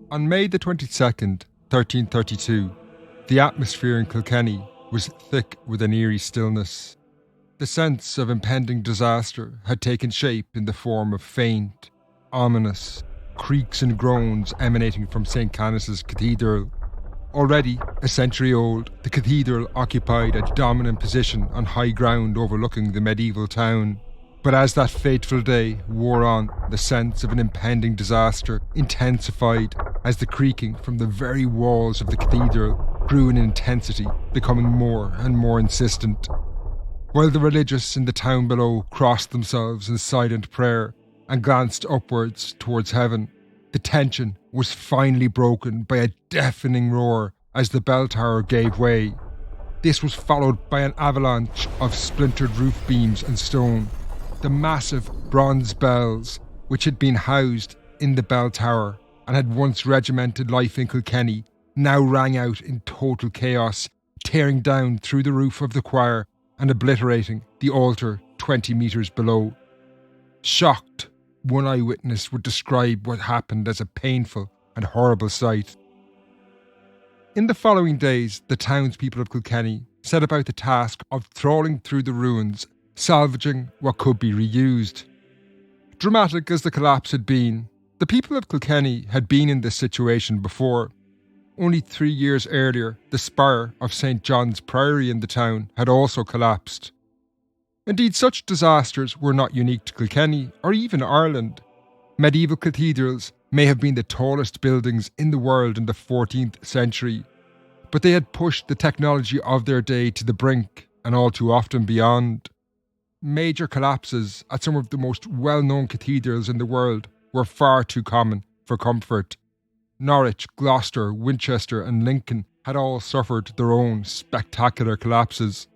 On May the 22nd, 1332, the atmosphere in Kilkenny was thick with an eerie stillness. The sense of impending disaster had taken shape in the form of faint, ominous creaks and groans emanating from St. Canice's Cathedral. Already a century old, the cathedral occupied a dominant position on high ground overlooking the medieval town. But as that fateful day wore on, the sense of an impending disaster intensified as the creaking from the very walls of the cathedral grew in intensity, becoming more and more insistent. While the religious in the town below crossed themselves in silent prayer and glanced upwards towards heaven, the tension was finally broken by a deafening roar as the bell tower gave way. This was followed by an avalanche of splintered roof beams and stone. The massive bronze bells, which had been housed in the bell tower and had once regimented life in Kilkenny, now rang out in total chaos, tearing down through the roof of the choir and obliterating the altar 20 metres below. Shocked, one eyewitness would describe what happened as a painful and horrible sight. In the following days, the townspeople of Kilkenny set about the task of trawling through the ruins, salvaging what could be reused. Dramatic as the collapse had been, the people of Kilkenny had been in this situation before. Only 3 years earlier, the spire of St. John's Priory in the town had also collapsed. Indeed, such disasters were not unique to Kilkenny or even Ireland. Medieval cathedrals may have been the tallest buildings in the world in the 14th century, but they had pushed the technology of their day to the brink and all too often beyond. Major collapses at some of the most well-known cathedrals in the world were far too common for comfort. Norwich, Gloucester, Winchester and Lincoln had all suffered their own spectacular collapses.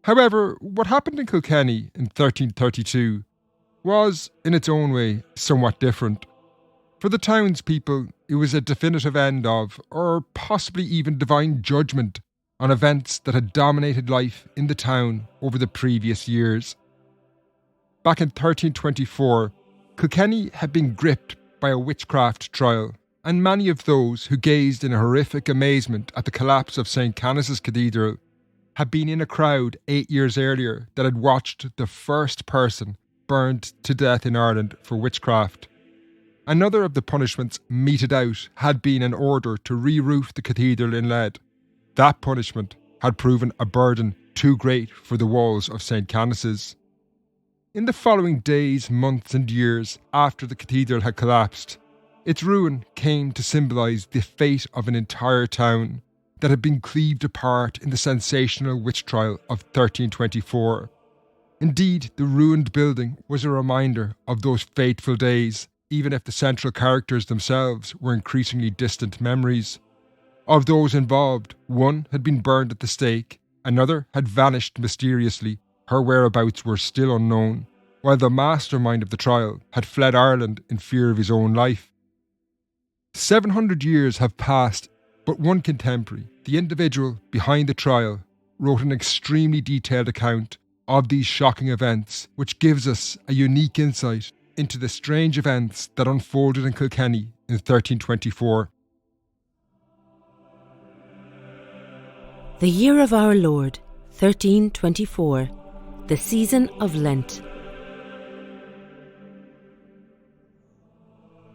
However, what happened in Kilkenny in 1332 was, in its own way, somewhat different. For the townspeople, it was a definitive end of, or possibly even divine judgment, on events that had dominated life in the town over the previous years. Back in 1324, Kilkenny had been gripped by a witchcraft trial, and many of those who gazed in horrific amazement at the collapse of St. Canice's Cathedral had been in a crowd 8 years earlier that had watched the first person burned to death in Ireland for witchcraft. Another of the punishments meted out had been an order to re-roof the cathedral in lead. That punishment had proven a burden too great for the walls of St. Canice's. In the following days, months and years after the cathedral had collapsed, its ruin came to symbolise the fate of an entire town that had been cleaved apart in the sensational witch trial of 1324. Indeed, the ruined building was a reminder of those fateful days, even if the central characters themselves were increasingly distant memories. Of those involved, one had been burned at the stake, another had vanished mysteriously, her whereabouts were still unknown, while the mastermind of the trial had fled Ireland in fear of his own life. 700 years have passed, but one contemporary, the individual behind the trial, wrote an extremely detailed account of these shocking events, which gives us a unique insight into the strange events that unfolded in Kilkenny in 1324. The year of our Lord, 1324, the season of Lent.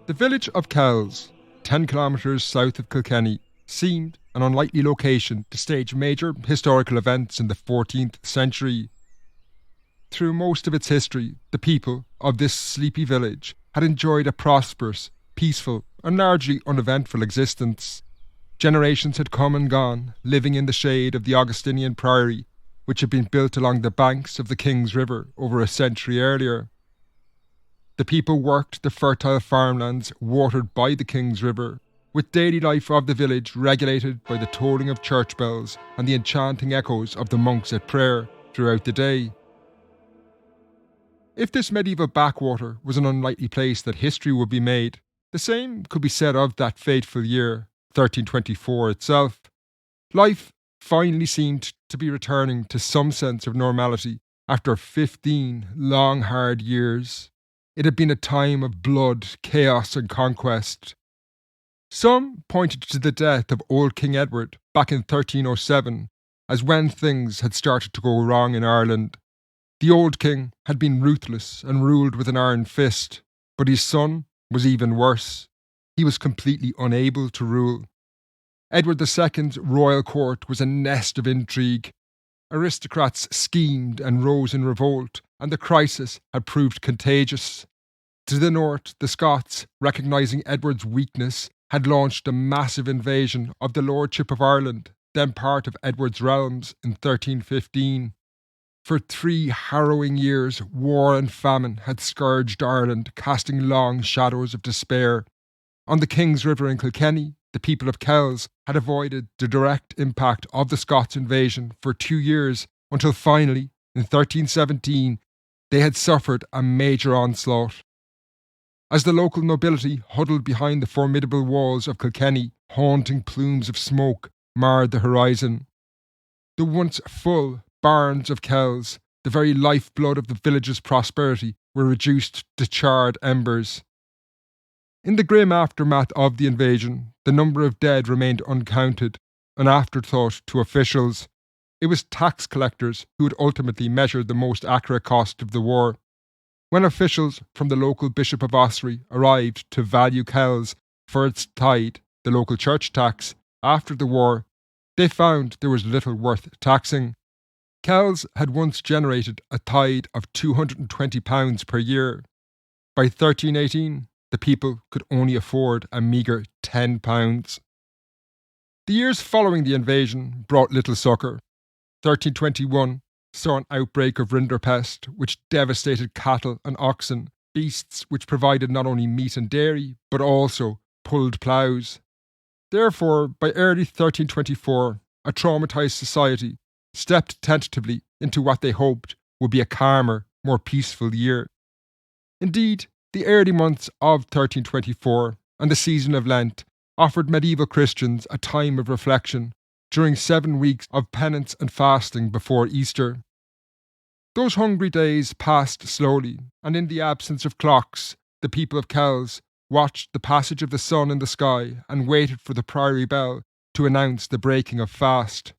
The village of Kells, 10 kilometres south of Kilkenny, seemed an unlikely location to stage major historical events in the 14th century. Through most of its history, the people of this sleepy village had enjoyed a prosperous, peaceful and largely uneventful existence. Generations had come and gone, living in the shade of the Augustinian Priory, which had been built along the banks of the King's River over a century earlier. The people worked the fertile farmlands watered by the King's River, with daily life of the village regulated by the tolling of church bells and the enchanting echoes of the monks at prayer throughout the day. If this medieval backwater was an unlikely place that history would be made, the same could be said of that fateful year, 1324 itself. Life finally seemed to be returning to some sense of normality after 15 long, hard years. it had been a time of blood, chaos and conquest. Some pointed to the death of old King Edward back in 1307 as when things had started to go wrong in Ireland. The old king had been ruthless and ruled with an iron fist, but his son was even worse. He was completely unable to rule. Edward II's royal court was a nest of intrigue. Aristocrats schemed and rose in revolt, and the crisis had proved contagious. To the north, the Scots, recognising Edward's weakness, had launched a massive invasion of the Lordship of Ireland, then part of Edward's realms, in 1315. For 3 harrowing years, war and famine had scourged Ireland, casting long shadows of despair. On the King's River in Kilkenny, the people of Kells had avoided the direct impact of the Scots invasion for 2 years, until finally, in 1317, they had suffered a major onslaught. As the local nobility huddled behind the formidable walls of Kilkenny, haunting plumes of smoke marred the horizon. The once full barns of Kells, the very lifeblood of the village's prosperity, were reduced to charred embers. In the grim aftermath of the invasion, the number of dead remained uncounted, an afterthought to officials. It was tax collectors who would ultimately measure the most accurate cost of the war. When officials from the local Bishop of Ossory arrived to value Kells for its tithe, the local church tax, after the war, they found there was little worth taxing. Kells had once generated a tithe of £220 per year. By 1318, the people could only afford a meagre £10. The years following the invasion brought little succour. 1321 saw an outbreak of rinderpest, which devastated cattle and oxen, beasts which provided not only meat and dairy, but also pulled ploughs. Therefore, by early 1324, a traumatised society stepped tentatively into what they hoped would be a calmer, more peaceful year. Indeed, the early months of 1324 and the season of Lent offered medieval Christians a time of reflection during 7 weeks of penance and fasting before Easter. Those hungry days passed slowly, and in the absence of clocks, the people of Kells watched the passage of the sun in the sky and waited for the priory bell to announce the breaking of fast.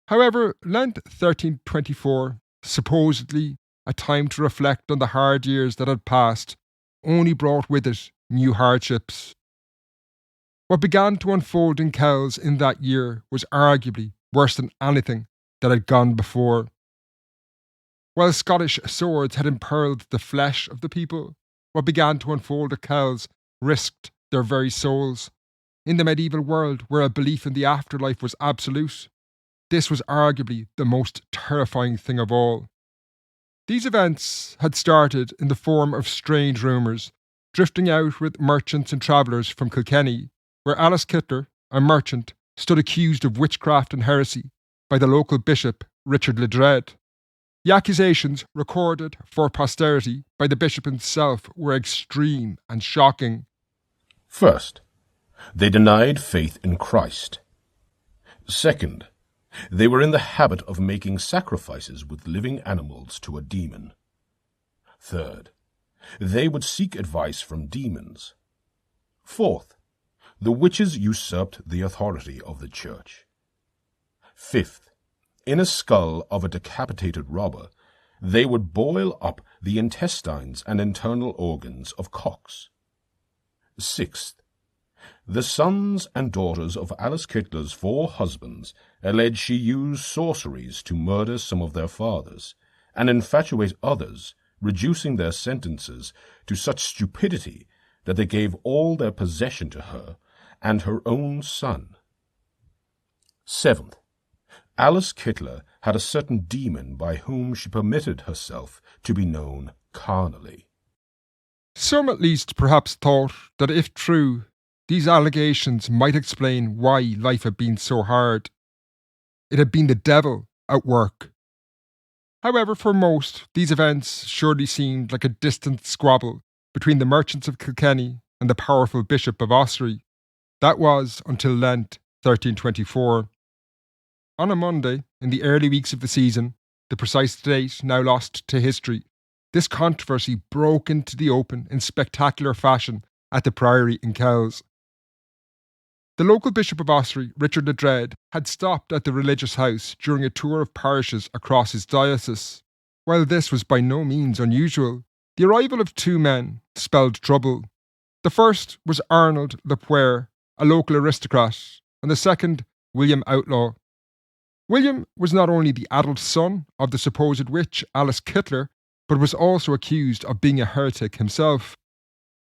However, Lent 1324, supposedly a time to reflect on the hard years that had passed, only brought with it new hardships. What began to unfold in Kells in that year was arguably worse than anything that had gone before. While Scottish swords had impearled the flesh of the people, what began to unfold at Kells risked their very souls. In the medieval world, where a belief in the afterlife was absolute, this was arguably the most terrifying thing of all. These events had started in the form of strange rumours, drifting out with merchants and travellers from Kilkenny, where Alice Kyteler, a merchant, stood accused of witchcraft and heresy by the local bishop, Richard Ledrede. The accusations, recorded for posterity by the bishop himself, were extreme and shocking. First, they denied faith in Christ. Second, they were in the habit of making sacrifices with living animals to a demon. Third, they would seek advice from demons. Fourth, the witches usurped the authority of the church. Fifth, in a skull of a decapitated robber, they would boil up the intestines and internal organs of cocks. Sixth, the sons and daughters of Alice Kyteler's 4 husbands allege she used sorceries to murder some of their fathers, and infatuate others, reducing their sentences to such stupidity that they gave all their possession to her and her own son. Seventh, Alice Kyteler had a certain demon by whom she permitted herself to be known carnally. Some at least perhaps thought that if true, these allegations might explain why life had been so hard. It had been the devil at work. However, for most, these events surely seemed like a distant squabble between the merchants of Kilkenny and the powerful Bishop of Ossory. That was until Lent 1324. On a Monday, in the early weeks of the season, the precise date now lost to history, this controversy broke into the open in spectacular fashion at the priory in Kells. The local Bishop of Ossory, Richard Ledrede, had stopped at the religious house during a tour of parishes across his diocese. While this was by no means unusual, the arrival of two men spelled trouble. The first was Arnold Le Poer, a local aristocrat, and the second, William Outlaw. William was not only the adult son of the supposed witch Alice Kyteler, but was also accused of being a heretic himself.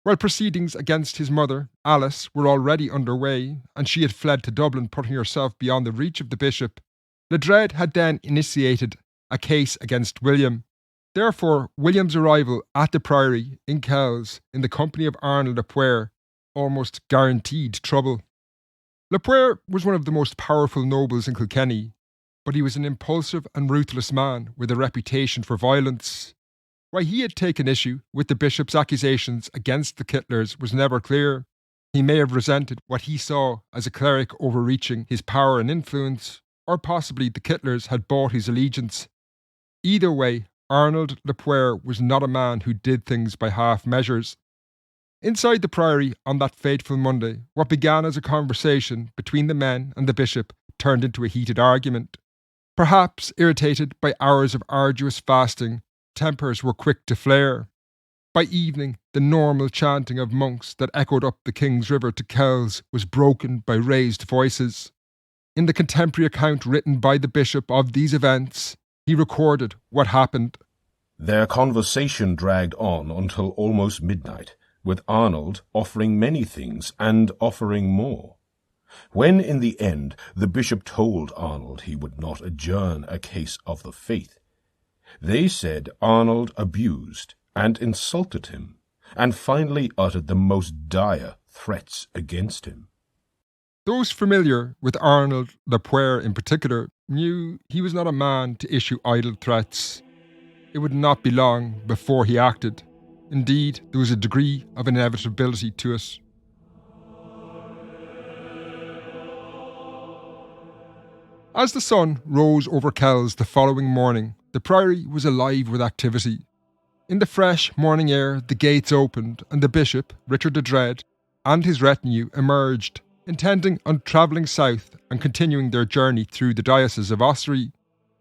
While proceedings against his mother, Alice, were already underway, and she had fled to Dublin, putting herself beyond the reach of the bishop, Ledrede had then initiated a case against William. Therefore, William's arrival at the priory in Kells in the company of Arnold Le Poer almost guaranteed trouble. Le Poer was one of the most powerful nobles in Kilkenny, but he was an impulsive and ruthless man with a reputation for violence. Why he had taken issue with the bishop's accusations against the Kytlers was never clear. He may have resented what he saw as a cleric overreaching his power and influence, or possibly the Kytlers had bought his allegiance. Either way, Arnold Le Poer was not a man who did things by half measures. Inside the priory on that fateful Monday, what began as a conversation between the men and the bishop turned into a heated argument. Perhaps irritated by hours of arduous fasting, tempers were quick to flare. By evening, the normal chanting of monks that echoed up the King's River to Kells was broken by raised voices. In the contemporary account written by the bishop of these events, he recorded what happened. Their conversation dragged on until almost midnight, with Arnold offering many things and offering more. When in the end the bishop told Arnold he would not adjourn a case of the faith, they said Arnold abused and insulted him, and finally uttered the most dire threats against him. Those familiar with Arnold Le Poer in particular knew he was not a man to issue idle threats. It would not be long before he acted. Indeed, there was a degree of inevitability to it. As the sun rose over Kells the following morning, the priory was alive with activity. In the fresh morning air, the gates opened, and the bishop, Richard Ledrede, and his retinue emerged, intending on travelling south and continuing their journey through the diocese of Ossory.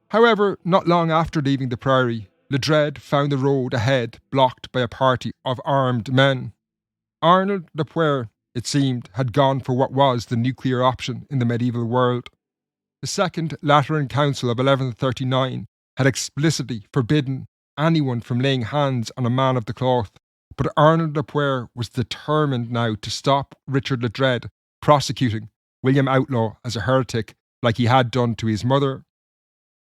However, not long after leaving the priory, Ledrede found the road ahead blocked by a party of armed men. Arnold Le Poer, it seemed, had gone for what was the nuclear option in the medieval world. The Second Lateran Council of 1139 had explicitly forbidden anyone from laying hands on a man of the cloth, but Arnold Le Poer was determined now to stop Richard Ledrede prosecuting William Outlaw as a heretic like he had done to his mother.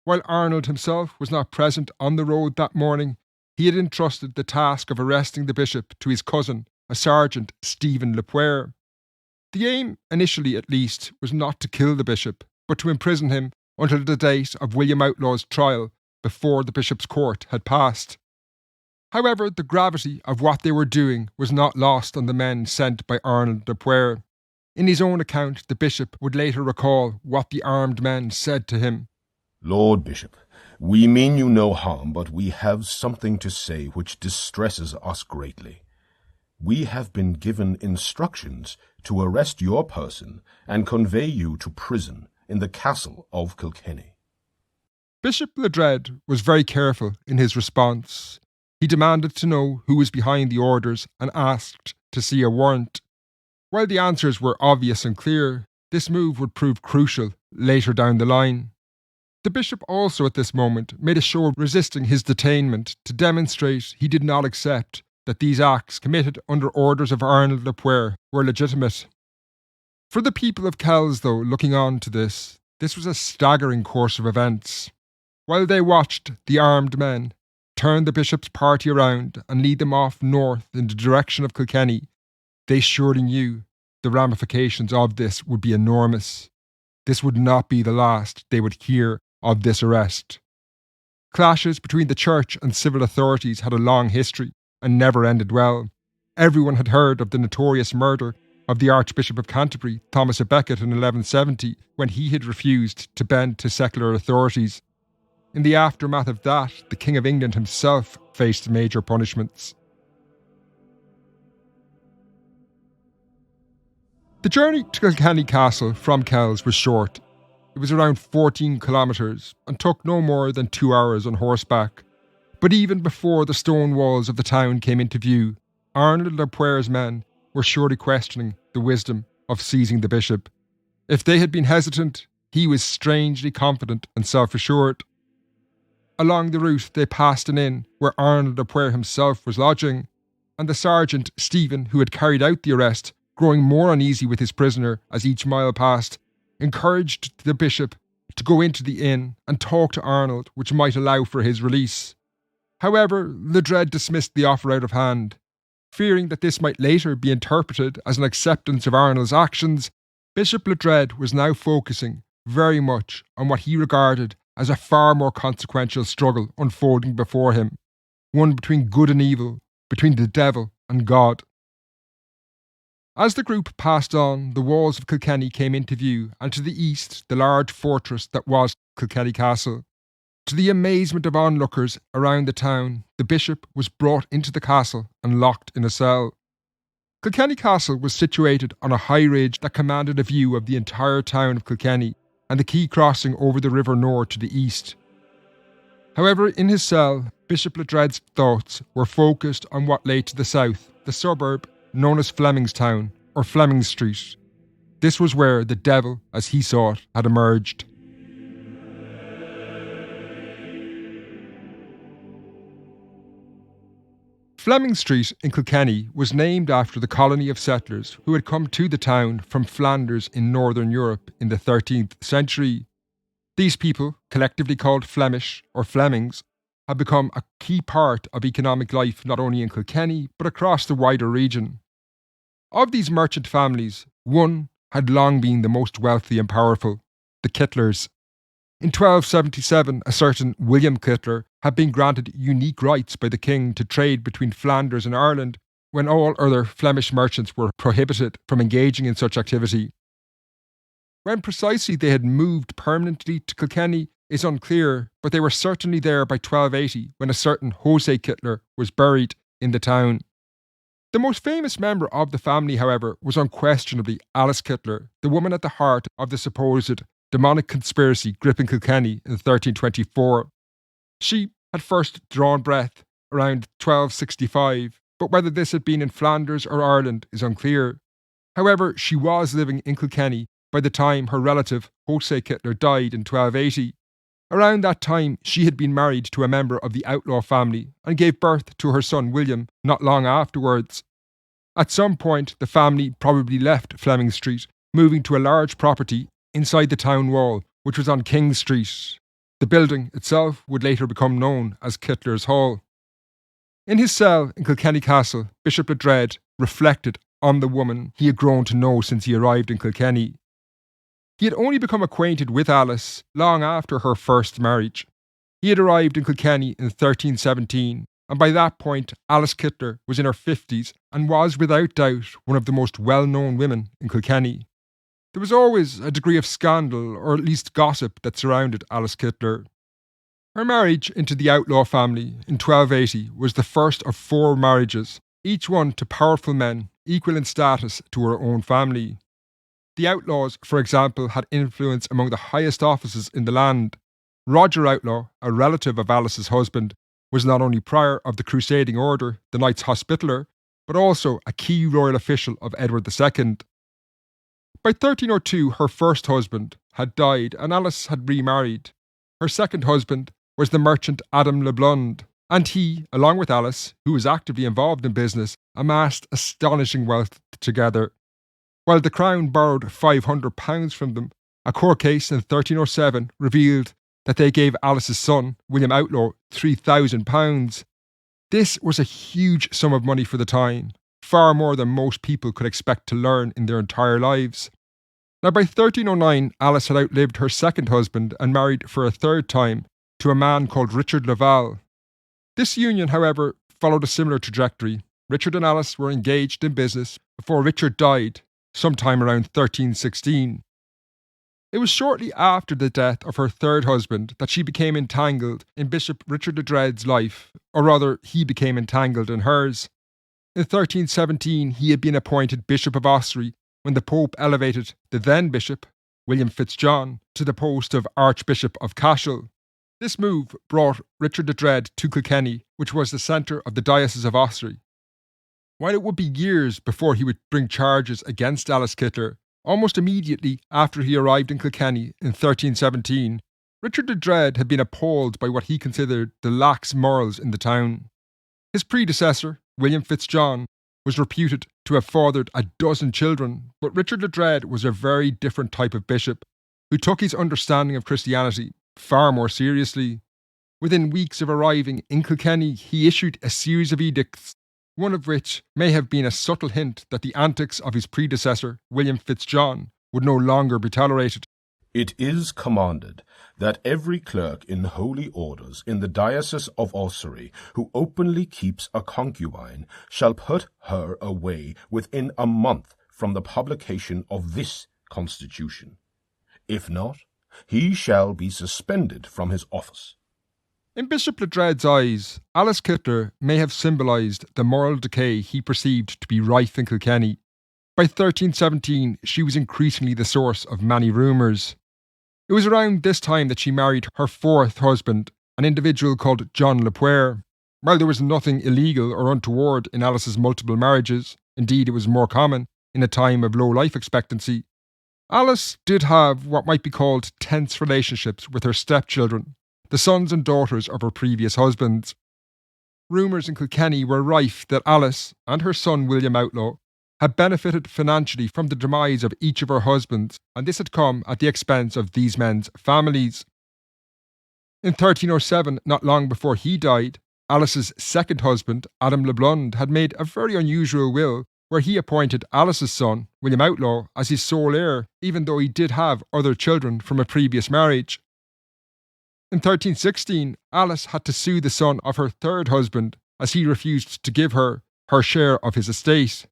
While Arnold himself was not present on the road that morning, he had entrusted the task of arresting the bishop to his cousin, a Sergeant Stephen Le Poer. The aim, initially at least, was not to kill the bishop, but to imprison him until the date of William Outlaw's trial before the bishop's court had passed. However, the gravity of what they were doing was not lost on the men sent by Arnold Le Poer. In his own account, the bishop would later recall what the armed men said to him. Lord Bishop, we mean you no harm, but we have something to say which distresses us greatly. We have been given instructions to arrest your person and convey you to prison in the castle of Kilkenny. Bishop Ledrede was very careful in his response. He demanded to know who was behind the orders and asked to see a warrant. While the answers were obvious and clear, this move would prove crucial later down the line. The bishop also at this moment made a show of resisting his detainment to demonstrate he did not accept that these acts committed under orders of Arnold Le Poer were legitimate. For the people of Kells, though, looking on to this was a staggering course of events. While they watched the armed men turn the bishop's party around and lead them off north in the direction of Kilkenny, they surely knew the ramifications of this would be enormous. This would not be the last they would hear of this arrest. Clashes between the church and civil authorities had a long history and never ended well. Everyone had heard of the notorious murder of the Archbishop of Canterbury, Thomas à Becket, in 1170, when he had refused to bend to secular authorities. In the aftermath of that, the King of England himself faced major punishments. The journey to Kilkenny Castle from Kells was short. It was around 14 kilometres and took no more than 2 hours on horseback. But even before the stone walls of the town came into view, Arnold le Poir's men were surely questioning the wisdom of seizing the bishop. If they had been hesitant, he was strangely confident and self-assured. Along the route they passed an inn where Arnold le Poir himself was lodging, and the sergeant, Stephen, who had carried out the arrest, growing more uneasy with his prisoner as each mile passed, encouraged the bishop to go into the inn and talk to Arnold, which might allow for his release. However, Ledrede dismissed the offer out of hand. Fearing that this might later be interpreted as an acceptance of Arnold's actions, Bishop Ledrede was now focusing very much on what he regarded as a far more consequential struggle unfolding before him, one between good and evil, between the devil and God. As the group passed on, the walls of Kilkenny came into view, and to the east the large fortress that was Kilkenny Castle. To the amazement of onlookers around the town, the bishop was brought into the castle and locked in a cell. Kilkenny Castle was situated on a high ridge that commanded a view of the entire town of Kilkenny and the quay crossing over the River Nore to the east. However, in his cell, Bishop Ledrede's thoughts were focused on what lay to the south, the suburb known as Flemingstown, or Fleming Street. This was where the devil, as he saw it, had emerged. Fleming Street in Kilkenny was named after the colony of settlers who had come to the town from Flanders in northern Europe in the 13th century. These people, collectively called Flemish or Flemings, had become a key part of economic life not only in Kilkenny but across the wider region. Of these merchant families, one had long been the most wealthy and powerful, the Kytelers. In 1277, a certain William Kyteler had been granted unique rights by the king to trade between Flanders and Ireland when all other Flemish merchants were prohibited from engaging in such activity. When precisely they had moved permanently to Kilkenny is unclear, but they were certainly there by 1280 when a certain Jose Kyteler was buried in the town. The most famous member of the family, however, was unquestionably Alice Kyteler, the woman at the heart of the supposed demonic conspiracy gripping Kilkenny in 1324. She had first drawn breath around 1265, but whether this had been in Flanders or Ireland is unclear. However, she was living in Kilkenny by the time her relative Jose Kyteler died in 1280. Around that time, she had been married to a member of the outlaw family and gave birth to her son William not long afterwards. At some point, the family probably left Fleming Street, moving to a large property inside the town wall, which was on King Street. The building itself would later become known as Kytler's Hall. In his cell in Kilkenny Castle, Bishop Ledrede reflected on the woman he had grown to know since he arrived in Kilkenny. He had only become acquainted with Alice long after her first marriage. He had arrived in Kilkenny in 1317, and by that point Alice Kyteler was in her 50s and was without doubt one of the most well-known women in Kilkenny. There was always a degree of scandal, or at least gossip, that surrounded Alice Kyteler. Her marriage into the outlaw family in 1280 was the first of 4 marriages, each one to powerful men, equal in status to her own family. The outlaws, for example, had influence among the highest offices in the land. Roger Outlaw, a relative of Alice's husband, was not only prior of the Crusading Order, the Knights Hospitaller, but also a key royal official of Edward II. By 1302, her first husband had died and Alice had remarried. Her second husband was the merchant Adam le Blund, and he, along with Alice, who was actively involved in business, amassed astonishing wealth together. While the Crown borrowed £500 from them, a court case in 1307 revealed that they gave Alice's son, William Outlaw, £3,000. This was a huge sum of money for the time, far more than most people could expect to learn in their entire lives. Now, by 1309, Alice had outlived her second husband and married for a third time to a man called Richard Laval. This union, however, followed a similar trajectory. Richard and Alice were engaged in business before Richard died, sometime around 1316. It was shortly after the death of her third husband that she became entangled in Bishop Richard Ledrede's life, or rather, he became entangled in hers. In 1317, he had been appointed Bishop of Ossory when the Pope elevated the then Bishop, William Fitzjohn, to the post of Archbishop of Cashel. This move brought Richard Ledrede to Kilkenny, which was the centre of the Diocese of Ossory. While it would be years before he would bring charges against Alice Kyteler, almost immediately after he arrived in Kilkenny in 1317, Richard Ledrede had been appalled by what he considered the lax morals in the town. His predecessor, William Fitzjohn, was reputed to have fathered 12 children, but Richard Ledrede was a very different type of bishop, who took his understanding of Christianity far more seriously. Within weeks of arriving in Kilkenny, he issued a series of edicts, one of which may have been a subtle hint that the antics of his predecessor, William Fitzjohn, would no longer be tolerated. It is commanded that every clerk in holy orders in the Diocese of Ossory who openly keeps a concubine shall put her away within a month from the publication of this constitution. If not, he shall be suspended from his office. In Bishop Ledrede's eyes, Alice Kyteler may have symbolised the moral decay he perceived to be rife in Kilkenny. By 1317, she was increasingly the source of many rumours. It was around this time that she married her fourth husband, an individual called John Le Poer. While there was nothing illegal or untoward in Alice's multiple marriages, indeed it was more common in a time of low life expectancy, Alice did have what might be called tense relationships with her stepchildren, the sons and daughters of her previous husbands. Rumours in Kilkenny were rife that Alice and her son William Outlaw had benefited financially from the demise of each of her husbands, and this had come at the expense of these men's families. In 1307, not long before he died, Alice's second husband, Adam le Blund, had made a very unusual will where he appointed Alice's son, William Outlaw, as his sole heir, even though he did have other children from a previous marriage. In 1316, Alice had to sue the son of her third husband as he refused to give her share of his estate.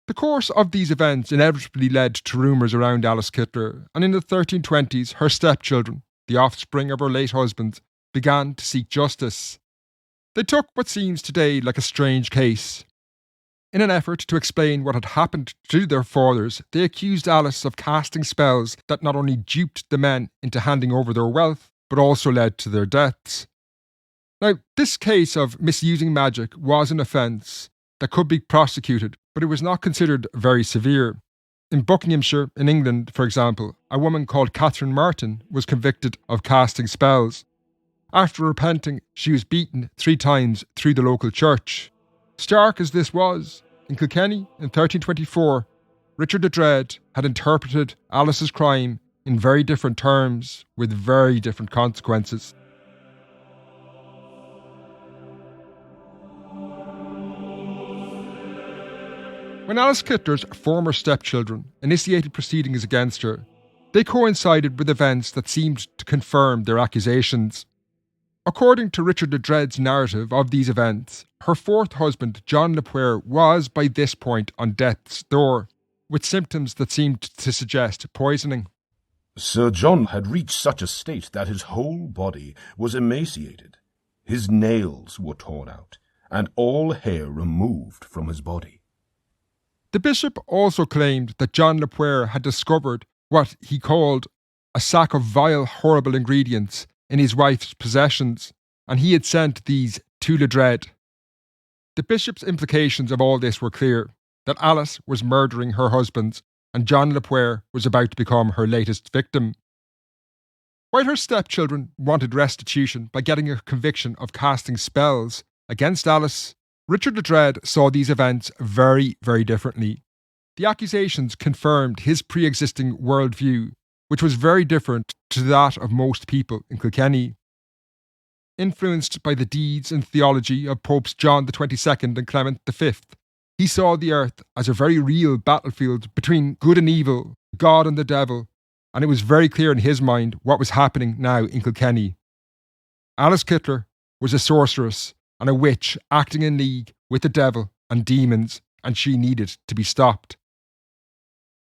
The course of these events inevitably led to rumours around Alice Kyteler, and in the 1320s her stepchildren, the offspring of her late husband, began to seek justice. They took what seems today like a strange case. In an effort to explain what had happened to their fathers, they accused Alice of casting spells that not only duped the men into handing over their wealth, but also led to their deaths. Now, this case of misusing magic was an offence that could be prosecuted, but it was not considered very severe. In Buckinghamshire, in England, for example, a woman called Catherine Martin was convicted of casting spells. After repenting, she was beaten 3 times through the local church. Stark as this was, in Kilkenny in 1324, Richard Ledrede had interpreted Alice's crime in very different terms, with very different consequences. When Alice Kyteler's former stepchildren initiated proceedings against her, they coincided with events that seemed to confirm their accusations. According to Richard Ledrede's narrative of these events, her fourth husband, John Le Poer, was by this point on death's door, with symptoms that seemed to suggest poisoning. Sir John had reached such a state that his whole body was emaciated. His nails were torn out, and all hair removed from his body. The bishop also claimed that John Le Poer had discovered what he called a sack of vile, horrible ingredients in his wife's possessions, and he had sent these to Ledrede. The bishop's implications of all this were clear, that Alice was murdering her husbands, and John Le Poer was about to become her latest victim. While her stepchildren wanted restitution by getting a conviction of casting spells against Alice, Richard Ledrede saw these events very, very differently. The accusations confirmed his pre-existing worldview, which was very different to that of most people in Kilkenny. Influenced by the deeds and theology of Popes John XXII and Clement V, he saw the earth as a very real battlefield between good and evil, God and the devil, and it was very clear in his mind what was happening now in Kilkenny. Alice Kyteler was a sorceress and a witch acting in league with the devil and demons, and she needed to be stopped.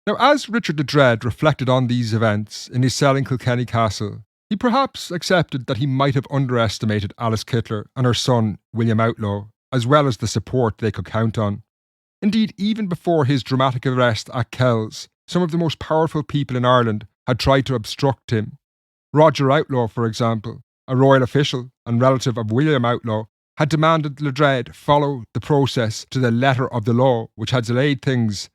Now, as Richard Ledrede reflected on these events in his cell in Kilkenny Castle, he perhaps accepted that he might have underestimated Alice Kyteler and her son, William Outlaw, as well as the support they could count on. Indeed, even before his dramatic arrest at Kells, some of the most powerful people in Ireland had tried to obstruct him. Roger Outlaw, for example, a royal official and relative of William Outlaw, had demanded Ledrede follow the process to the letter of the law, which had delayed things.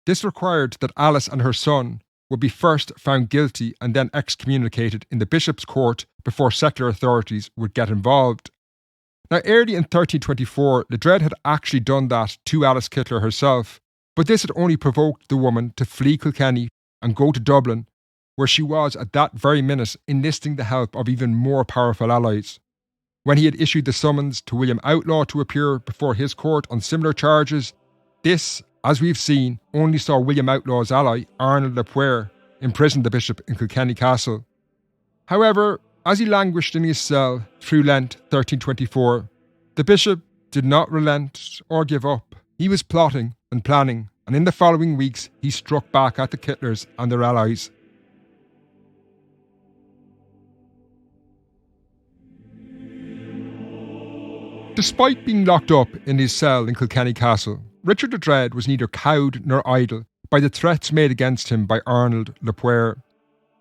This required that Alice and her son would be first found guilty and then excommunicated in the bishop's court before secular authorities would get involved. Now, early in 1324, Ledrede had actually done that to Alice Kyteler herself, but this had only provoked the woman to flee Kilkenny and go to Dublin, where she was at that very minute enlisting the help of even more powerful allies. When he had issued the summons to William Outlaw to appear before his court on similar charges, this, as we've seen, only saw William Outlaw's ally, Arnold Le Poer, imprison the bishop in Kilkenny Castle. However, as he languished in his cell through Lent 1324, the bishop did not relent or give up. He was plotting and planning, and in the following weeks he struck back at the Kytlers and their allies. Despite being locked up in his cell in Kilkenny Castle, Richard Ledrede was neither cowed nor idle by the threats made against him by Arnold Le Poer.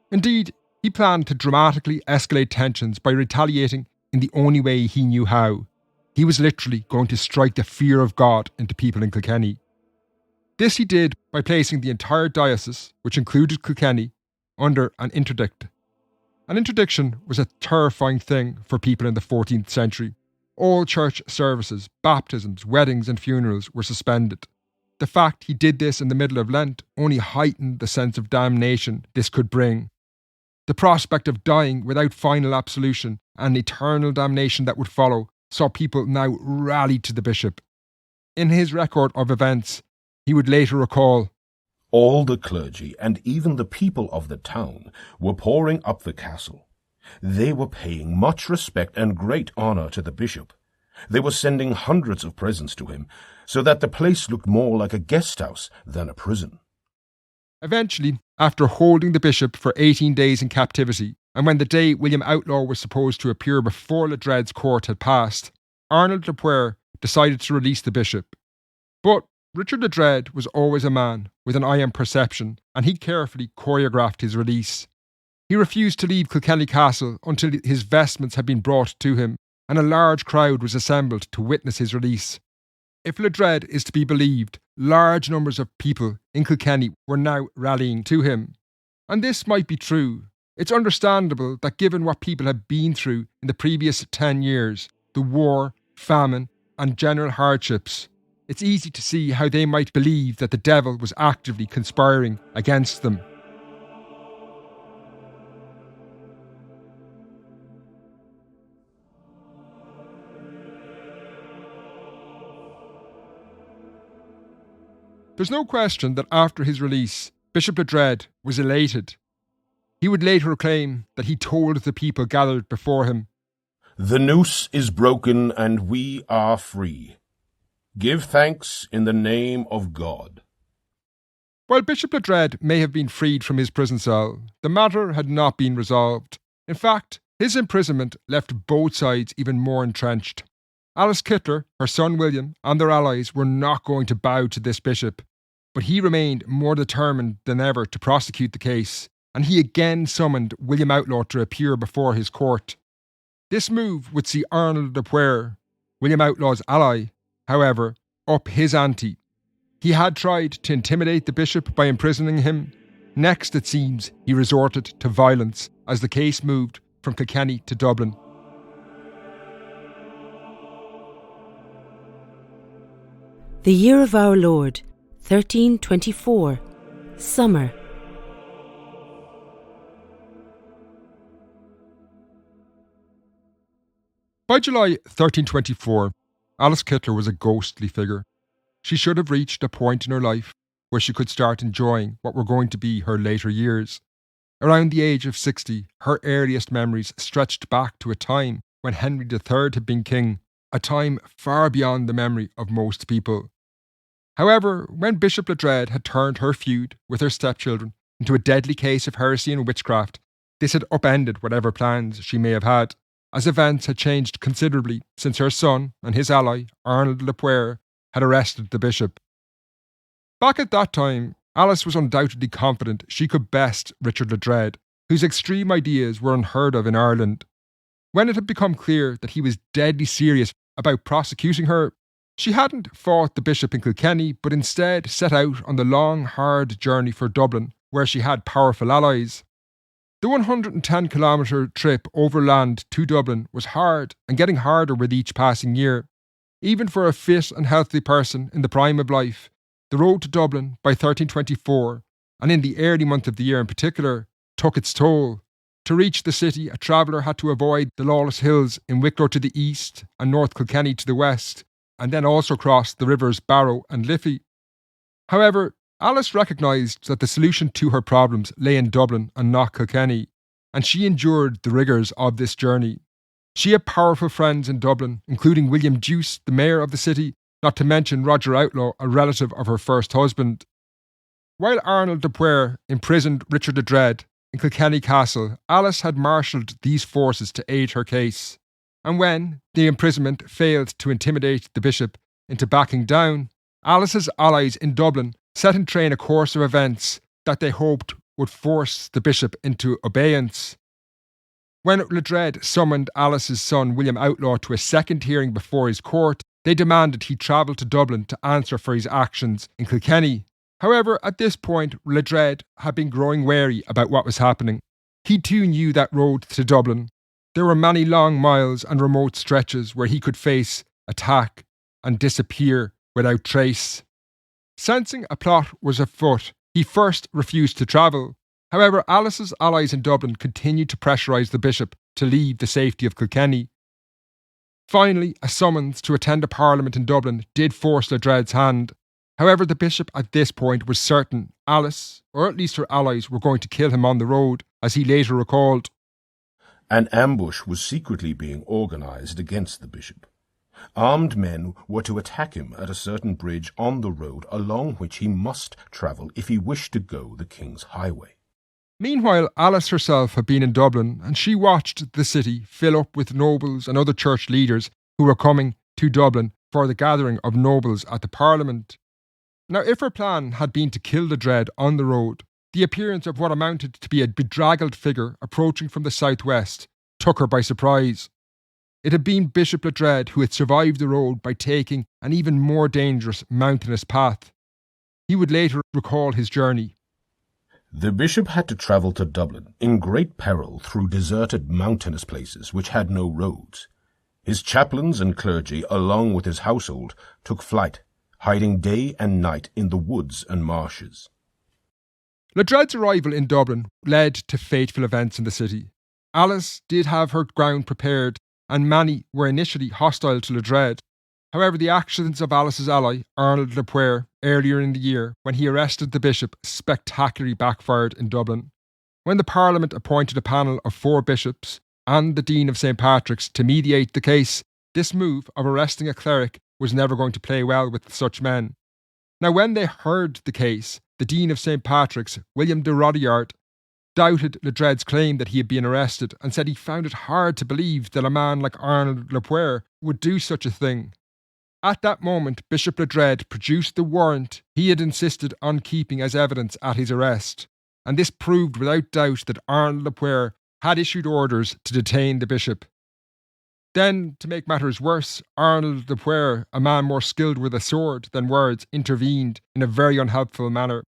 Indeed, he planned to dramatically escalate tensions by retaliating in the only way he knew how. He was literally going to strike the fear of God into people in Kilkenny. This he did by placing the entire diocese, which included Kilkenny, under an interdict. An interdiction was a terrifying thing for people in the 14th century. All church services, baptisms, weddings and funerals were suspended. The fact he did this in the middle of Lent only heightened the sense of damnation this could bring. The prospect of dying without final absolution and eternal damnation that would follow saw people now rally to the bishop. In his record of events, he would later recall, "All the clergy and even the people of the town were pouring up the castle. They were paying much respect and great honour to the bishop. They were sending hundreds of presents to him, so that the place looked more like a guest house than a prison." Eventually, after holding the bishop for 18 days in captivity, and when the day William Outlaw was supposed to appear before Ledrede's court had passed, Arnold Le Poer decided to release the bishop. But Richard Ledrede was always a man with an eye on perception, and he carefully choreographed his release. He refused to leave Kilkenny Castle until his vestments had been brought to him, and a large crowd was assembled to witness his release. If Ledrede is to be believed, large numbers of people in Kilkenny were now rallying to him. And this might be true. It's understandable that given what people had been through in the previous 10 years, the war, famine, and general hardships, it's easy to see how they might believe that the devil was actively conspiring against them. There's no question that after his release, Bishop Ledrede was elated. He would later claim that he told the people gathered before him, "The noose is broken and we are free. Give thanks in the name of God." While Bishop Ledrede may have been freed from his prison cell, the matter had not been resolved. In fact, his imprisonment left both sides even more entrenched. Alice Kyteler, her son William, and their allies were not going to bow to this bishop, but he remained more determined than ever to prosecute the case, and he again summoned William Outlaw to appear before his court. This move would see Arnold Le Poer, William Outlaw's ally, however, up his ante. He had tried to intimidate the bishop by imprisoning him. Next, it seems, he resorted to violence as the case moved from Kilkenny to Dublin. The year of our Lord, 1324, summer. By July 1324, Alice Kyteler was a ghostly figure. She should have reached a point in her life where she could start enjoying what were going to be her later years. Around the age of 60, her earliest memories stretched back to a time when Henry III had been king, a time far beyond the memory of most people. However, when Bishop Ledrede had turned her feud with her stepchildren into a deadly case of heresy and witchcraft, this had upended whatever plans she may have had, as events had changed considerably since her son and his ally, Arnold Le Poer, had arrested the bishop. Back at that time, Alice was undoubtedly confident she could best Richard Ledrede, whose extreme ideas were unheard of in Ireland. When it had become clear that he was deadly serious about prosecuting her, she hadn't fought the bishop in Kilkenny, but instead set out on the long, hard journey for Dublin, where she had powerful allies. The 110-kilometre trip overland to Dublin was hard and getting harder with each passing year. Even for a fit and healthy person in the prime of life, the road to Dublin by 1324, and in the early month of the year in particular, took its toll. To reach the city, a traveller had to avoid the lawless hills in Wicklow to the east and North Kilkenny to the west, and then also cross the rivers Barrow and Liffey. However, Alice recognised that the solution to her problems lay in Dublin and not Kilkenny, and she endured the rigours of this journey. She had powerful friends in Dublin, including William Duce, the mayor of the city, not to mention Roger Outlaw, a relative of her first husband. While Arnold Le Poer imprisoned Richard Ledrede in Kilkenny Castle, Alice had marshalled these forces to aid her case. And when the imprisonment failed to intimidate the bishop into backing down, Alice's allies in Dublin set in train a course of events that they hoped would force the bishop into abeyance. When Ledrede summoned Alice's son William Outlaw to a second hearing before his court, they demanded he travel to Dublin to answer for his actions in Kilkenny. However, at this point, Ledrede had been growing wary about what was happening. He too knew that road to Dublin. There were many long miles and remote stretches where he could face attack and disappear without trace. Sensing a plot was afoot, he first refused to travel. However, Alice's allies in Dublin continued to pressurise the bishop to leave the safety of Kilkenny. Finally, a summons to attend a parliament in Dublin did force Ledrede's hand. However, the bishop at this point was certain Alice, or at least her allies, were going to kill him on the road, as he later recalled. An ambush was secretly being organised against the bishop. Armed men were to attack him at a certain bridge on the road along which he must travel if he wished to go the King's Highway. Meanwhile, Alice herself had been in Dublin, and she watched the city fill up with nobles and other church leaders who were coming to Dublin for the gathering of nobles at the Parliament. Now, if her plan had been to kill Ledrede on the road, the appearance of what amounted to be a bedraggled figure approaching from the southwest took her by surprise. It had been Bishop Ledrede who had survived the road by taking an even more dangerous mountainous path. He would later recall his journey. The bishop had to travel to Dublin in great peril through deserted mountainous places which had no roads. His chaplains and clergy, along with his household, took flight, hiding day and night in the woods and marshes. Ledrede's arrival in Dublin led to fateful events in the city. Alice did have her ground prepared, and many were initially hostile to Ledrede. However, the actions of Alice's ally, Arnold Le Poer, earlier in the year, when he arrested the bishop, spectacularly backfired in Dublin. When the Parliament appointed a panel of 4 bishops and the Dean of St. Patrick's to mediate the case, this move of arresting a cleric was never going to play well with such men. Now, when they heard the case, the Dean of St. Patrick's, William de Rodillard, doubted Ledrede's claim that he had been arrested and said he found it hard to believe that a man like Arnold Le Poer would do such a thing. At that moment, Bishop Ledrede produced the warrant he had insisted on keeping as evidence at his arrest, and this proved without doubt that Arnold Le Poer had issued orders to detain the bishop. Then, to make matters worse, Arnold Le Poer, a man more skilled with a sword than words, intervened in a very unhelpful manner.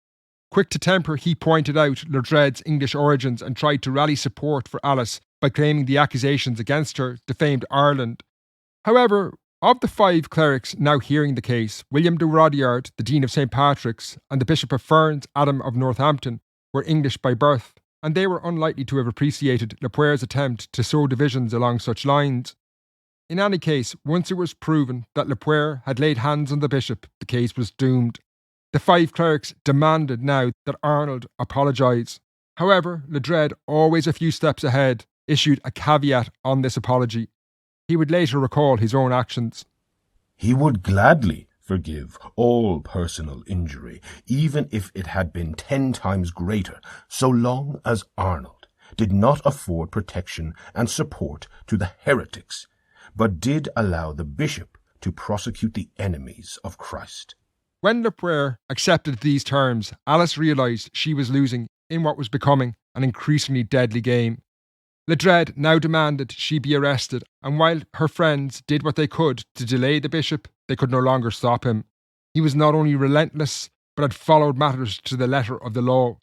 Quick to temper, he pointed out Ledrede's English origins and tried to rally support for Alice by claiming the accusations against her defamed Ireland. However, of the 5 clerics now hearing the case, William de Rodillard, the Dean of St. Patrick's, and the Bishop of Ferns, Adam of Northampton, were English by birth, and they were unlikely to have appreciated Le Poer's attempt to sow divisions along such lines. In any case, once it was proven that Le Poer had laid hands on the bishop, the case was doomed. The 5 clerics demanded now that Arnold apologise. However, Ledrede, always a few steps ahead, issued a caveat on this apology. He would later recall his own actions. He would gladly forgive all personal injury, even if it had been 10 times greater, so long as Arnold did not afford protection and support to the heretics, but did allow the bishop to prosecute the enemies of Christ. When Le Poer accepted these terms, Alice realised she was losing in what was becoming an increasingly deadly game. Ledrede now demanded she be arrested, and while her friends did what they could to delay the bishop, they could no longer stop him. He was not only relentless, but had followed matters to the letter of the law.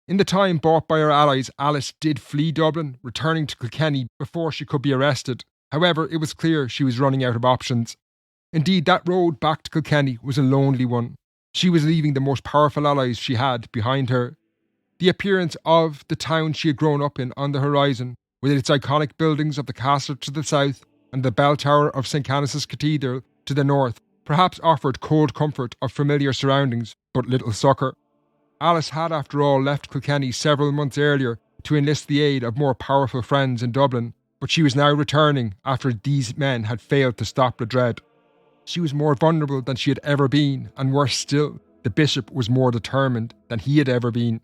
In the time bought by her allies, Alice did flee Dublin, returning to Kilkenny before she could be arrested. However, it was clear she was running out of options. Indeed, that road back to Kilkenny was a lonely one. She was leaving the most powerful allies she had behind her. The appearance of the town she had grown up in on the horizon, with its iconic buildings of the castle to the south and the bell tower of St. Canice's Cathedral to the north, perhaps offered cold comfort of familiar surroundings, but little succour. Alice had, after all, left Kilkenny several months earlier to enlist the aid of more powerful friends in Dublin, but she was now returning after these men had failed to stop Ledrede. She was more vulnerable than she had ever been, and worse still, the bishop was more determined than he had ever been.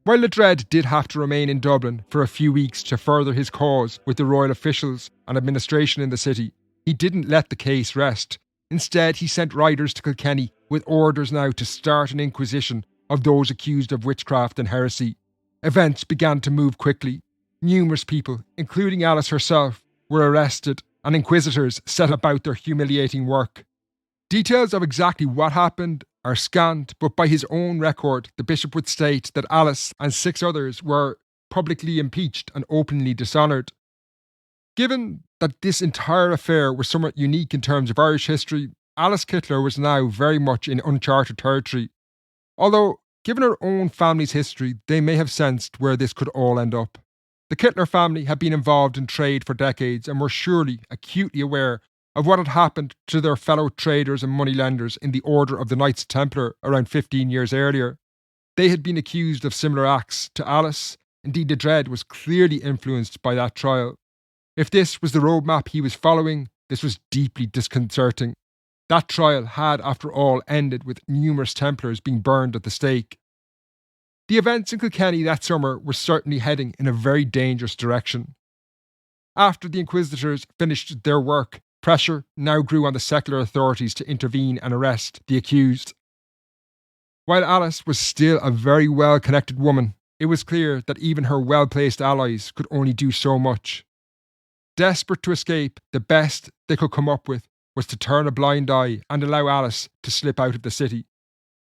While Ledrede did have to remain in Dublin for a few weeks to further his cause with the royal officials and administration in the city, he didn't let the case rest. Instead, he sent riders to Kilkenny with orders now to start an inquisition of those accused of witchcraft and heresy. Events began to move quickly. Numerous people, including Alice herself, were arrested, and inquisitors set about their humiliating work. Details of exactly what happened are scant, but by his own record, the bishop would state that Alice and 6 others were publicly impeached and openly dishonoured. Given that this entire affair was somewhat unique in terms of Irish history, Alice Kyteler was now very much in uncharted territory. Although, given her own family's history, they may have sensed where this could all end up. The Kyteler family had been involved in trade for decades and were surely acutely aware of what had happened to their fellow traders and moneylenders in the Order of the Knights Templar around 15 years earlier. They had been accused of similar acts to Alice. Indeed, Ledrede was clearly influenced by that trial. If this was the roadmap he was following, this was deeply disconcerting. That trial had, after all, ended with numerous Templars being burned at the stake. The events in Kilkenny that summer were certainly heading in a very dangerous direction. After the Inquisitors finished their work, pressure now grew on the secular authorities to intervene and arrest the accused. While Alice was still a very well-connected woman, it was clear that even her well-placed allies could only do so much. Desperate to escape, the best they could come up with was to turn a blind eye and allow Alice to slip out of the city.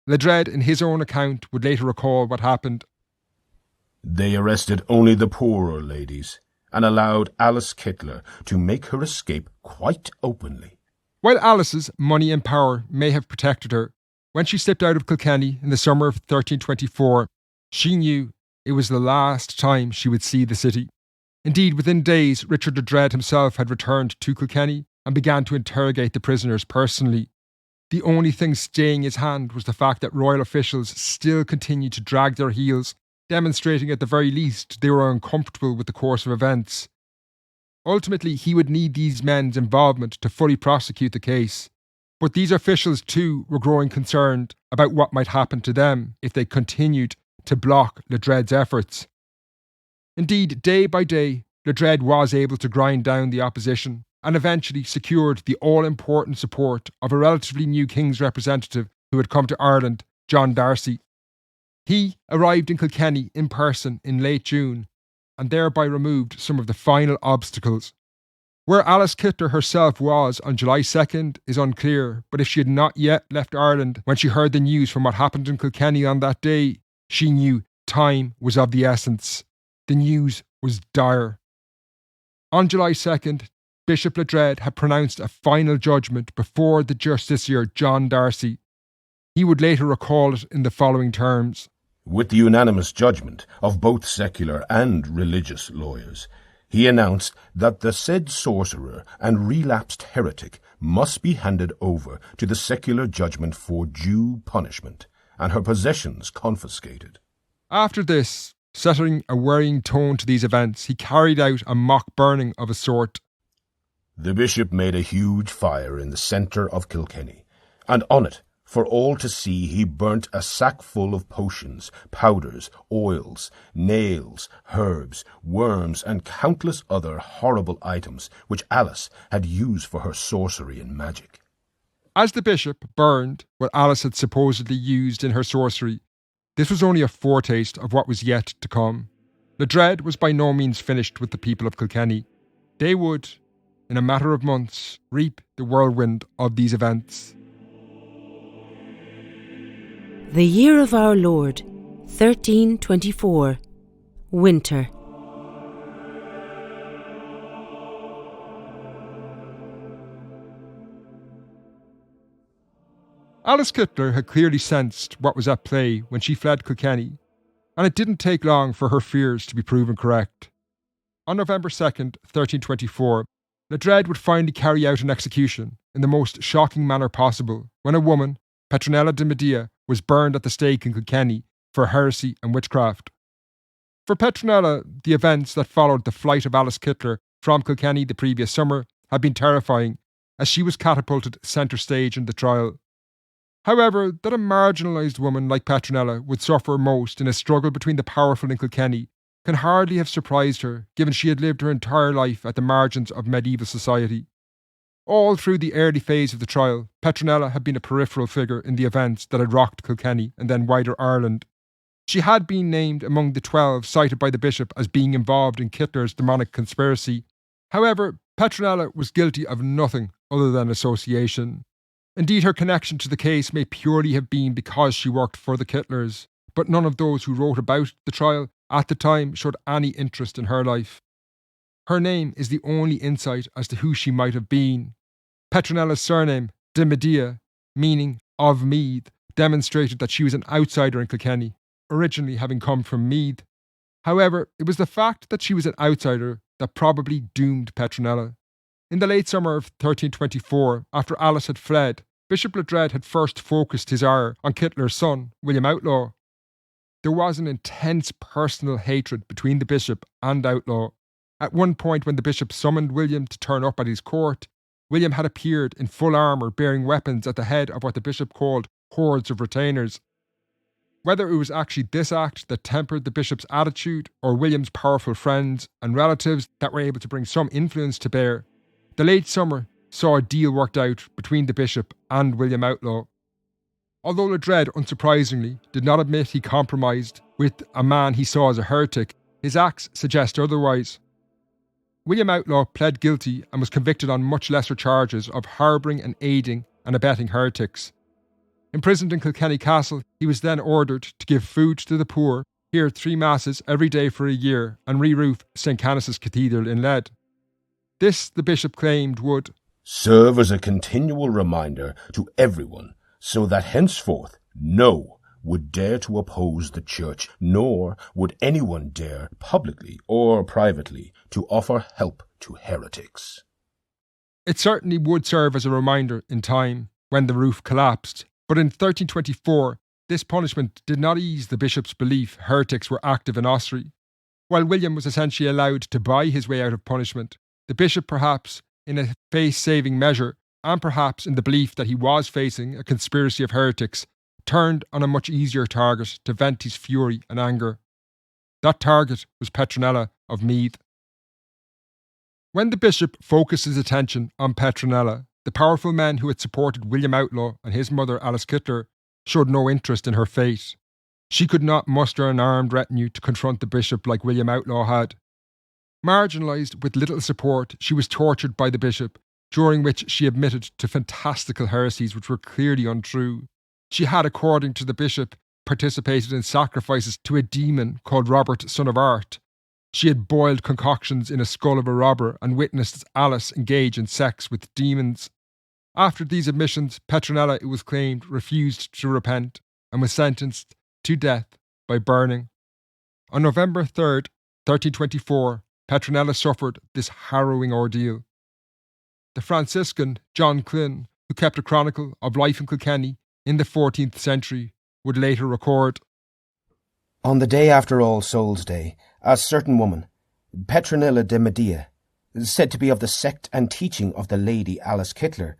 Ledrede, in his own account, would later recall what happened. They arrested only the poorer ladies, and allowed Alice Kyteler to make her escape quite openly. While Alice's money and power may have protected her, when she slipped out of Kilkenny in the summer of 1324, she knew it was the last time she would see the city. Indeed, within days, Richard Ledrede himself had returned to Kilkenny and began to interrogate the prisoners personally. The only thing staying his hand was the fact that royal officials still continued to drag their heels, demonstrating at the very least they were uncomfortable with the course of events. Ultimately, he would need these men's involvement to fully prosecute the case. But these officials too were growing concerned about what might happen to them if they continued to block Ledrede's efforts. Indeed, day by day, Ledrede was able to grind down the opposition and eventually secured the all-important support of a relatively new King's representative who had come to Ireland, John Darcy. He arrived in Kilkenny in person in late June and thereby removed some of the final obstacles. Where Alice Kyteler herself was on July 2nd is unclear, but if she had not yet left Ireland when she heard the news from what happened in Kilkenny on that day, she knew time was of the essence. The news was dire. On July 2nd, Bishop Ledrede had pronounced a final judgment before the Justiciar John Darcy. He would later recall it in the following terms. With the unanimous judgment of both secular and religious lawyers, he announced that the said sorcerer and relapsed heretic must be handed over to the secular judgment for due punishment, and her possessions confiscated. After this, Setting a worrying tone to these events, he carried out a mock burning of a sort. The bishop made a huge fire in the centre of Kilkenny, and on it, for all to see, he burnt a sack full of potions, powders, oils, nails, herbs, worms, and countless other horrible items which Alice had used for her sorcery and magic. As the bishop burned what Alice had supposedly used in her sorcery, this was only a foretaste of what was yet to come. Ledrede was by no means finished with the people of Kilkenny. They would, in a matter of months, reap the whirlwind of these events. The year of our Lord, 1324, winter. Alice Kyteler had clearly sensed what was at play when she fled Kilkenny, and it didn't take long for her fears to be proven correct. On November 2nd, 1324, Ledrede would finally carry out an execution in the most shocking manner possible when a woman, Petronilla de Meath, was burned at the stake in Kilkenny for heresy and witchcraft. For Petronilla, the events that followed the flight of Alice Kyteler from Kilkenny the previous summer had been terrifying, as she was catapulted centre stage in the trial. However, that a marginalised woman like Petronilla would suffer most in a struggle between the powerful in Kilkenny can hardly have surprised her, given she had lived her entire life at the margins of medieval society. All through the early phase of the trial, Petronilla had been a peripheral figure in the events that had rocked Kilkenny and then wider Ireland. She had been named among the 12 cited by the bishop as being involved in Kyteler's demonic conspiracy. However, Petronilla was guilty of nothing other than association. Indeed, her connection to the case may purely have been because she worked for the Kytelers, but none of those who wrote about the trial at the time showed any interest in her life. Her name is the only insight as to who she might have been. Petronilla's surname, de Meath, meaning of Meath, demonstrated that she was an outsider in Kilkenny, originally having come from Meath. However, it was the fact that she was an outsider that probably doomed Petronilla. In the late summer of 1324, after Alice had fled, Bishop Ledrede had first focused his ire on Kyteler's son, William Outlaw. There was an intense personal hatred between the bishop and Outlaw. At one point, when the bishop summoned William to turn up at his court, William had appeared in full armour bearing weapons at the head of what the bishop called hordes of retainers. Whether it was actually this act that tempered the bishop's attitude or William's powerful friends and relatives that were able to bring some influence to bear, the late summer saw a deal worked out between the bishop and William Outlaw. Although Ledrede, unsurprisingly, did not admit he compromised with a man he saw as a heretic, his acts suggest otherwise. William Outlaw pled guilty and was convicted on much lesser charges of harbouring and aiding and abetting heretics. Imprisoned in Kilkenny Castle, he was then ordered to give food to the poor, hear 3 masses every day for a year, and re-roof St. Canice's Cathedral in Ledrede. This, the bishop claimed, would serve as a continual reminder to everyone, so that henceforth no would dare to oppose the church, nor would anyone dare, publicly or privately, to offer help to heretics. It certainly would serve as a reminder in time when the roof collapsed, but in 1324, this punishment did not ease the bishop's belief heretics were active in Ossory. While William was essentially allowed to buy his way out of punishment, the bishop, perhaps in a face-saving measure, and perhaps in the belief that he was facing a conspiracy of heretics, turned on a much easier target to vent his fury and anger. That target was Petronilla of Meath. When the bishop focused his attention on Petronilla, the powerful men who had supported William Outlaw and his mother Alice Kyteler showed no interest in her fate. She could not muster an armed retinue to confront the bishop like William Outlaw had. Marginalised with little support, she was tortured by the bishop, during which she admitted to fantastical heresies which were clearly untrue. She had, according to the bishop, participated in sacrifices to a demon called Robert, son of Art. She had boiled concoctions in a skull of a robber and witnessed Alice engage in sex with demons. After these admissions, Petronilla, it was claimed, refused to repent and was sentenced to death by burning. On November 3rd, 1324, Petronilla suffered this harrowing ordeal. The Franciscan John Clun, who kept a chronicle of life in Kilkenny in the 14th century, would later record, On the day after All Souls' Day, a certain woman, Petronilla de Meath, said to be of the sect and teaching of the lady Alice Kyteler,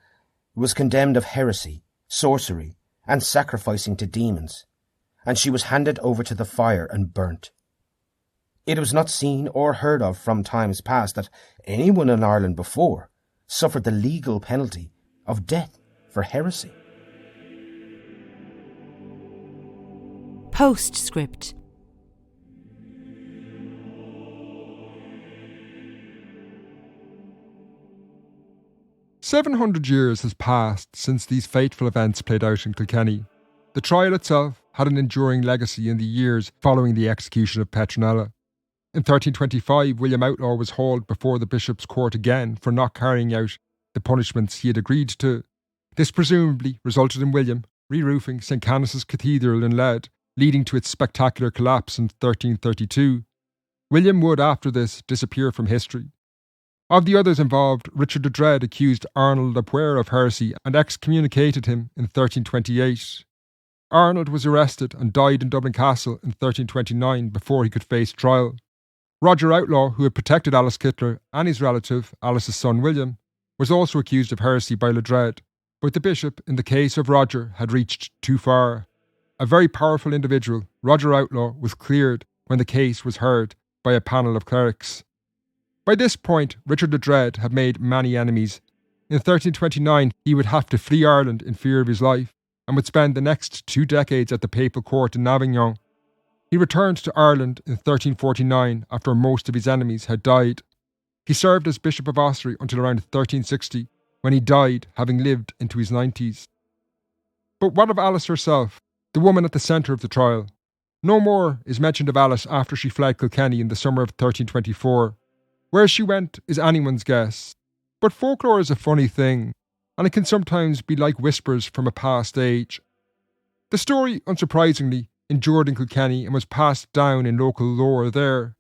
was condemned of heresy, sorcery, and sacrificing to demons, and she was handed over to the fire and burnt. It was not seen or heard of from times past that anyone in Ireland before suffered the legal penalty of death for heresy. Postscript. "700 years has passed since these fateful events played out in Kilkenny. The trial itself had an enduring legacy in the years following the execution of Petronilla. In 1325, William Outlaw was hauled before the Bishop's Court again for not carrying out the punishments he had agreed to. This presumably resulted in William re-roofing St Canice's Cathedral in Ledrede, leading to its spectacular collapse in 1332. William would, after this, disappear from history. Of the others involved, Richard Ledrede accused Arnold of Puer of heresy and excommunicated him in 1328. Arnold was arrested and died in Dublin Castle in 1329 before he could face trial. Roger Outlaw, who had protected Alice Kyteler and his relative, Alice's son William, was also accused of heresy by Ledrede, but the bishop, in the case of Roger, had reached too far. A very powerful individual, Roger Outlaw, was cleared when the case was heard by a panel of clerics. By this point, Richard Ledrede had made many enemies. In 1329, he would have to flee Ireland in fear of his life, and would spend the next 2 decades at the papal court in Avignon. He returned to Ireland in 1349 after most of his enemies had died. He served as Bishop of Ossory until around 1360, when he died, having lived into his 90s. But what of Alice herself, the woman at the centre of the trial? No more is mentioned of Alice after she fled Kilkenny in the summer of 1324. Where she went is anyone's guess. But folklore is a funny thing, and it can sometimes be like whispers from a past age. The story, unsurprisingly, endured in Kilkenny and was passed down in local lore there.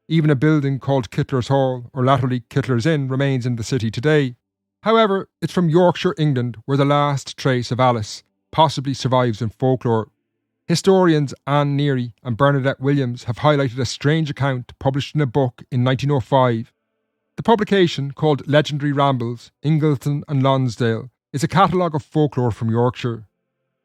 Even a building called Kytler's Hall, or latterly Kytler's Inn, remains in the city today. However, it's from Yorkshire, England, where the last trace of Alice possibly survives in folklore. Historians Anne Neary and Bernadette Williams have highlighted a strange account published in a book in 1905. The publication, called Legendary Rambles, Ingleton and Lonsdale, is a catalogue of folklore from Yorkshire.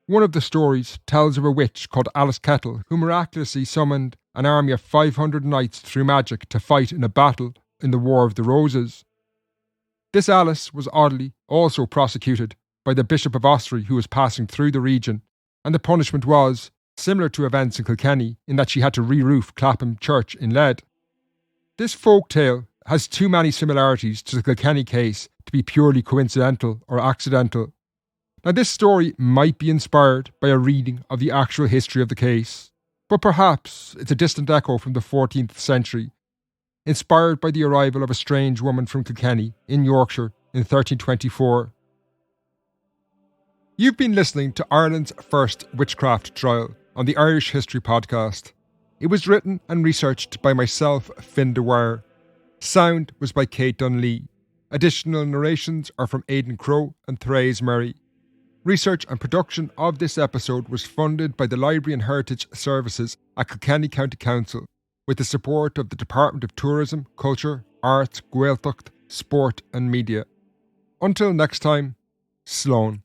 One of the stories tells of a witch called Alice Kyteler who miraculously summoned an army of 500 knights through magic to fight in a battle in the War of the Roses. This Alice was oddly also prosecuted by the Bishop of Ossory, who was passing through the region, and the punishment was similar to events in Kilkenny in that she had to re-roof Clapham Church in Ledrede. This folk tale has too many similarities to the Kilkenny case to be purely coincidental or accidental. Now, this story might be inspired by a reading of the actual history of the case, but perhaps it's a distant echo from the 14th century, inspired by the arrival of a strange woman from Kilkenny in Yorkshire in 1324. You've been listening to Ireland's first witchcraft trial on the Irish History Podcast. It was written and researched by myself, Finn Dwyer. Sound was by Kate Dunlea. Additional narrations are from Aidan Crowe and Therese Murray. Research and production of this episode was funded by the Library and Heritage Services at Kilkenny County Council, with the support of the Department of Tourism, Culture, Arts, Gaeltacht, Sport and Media. Until next time, Slán.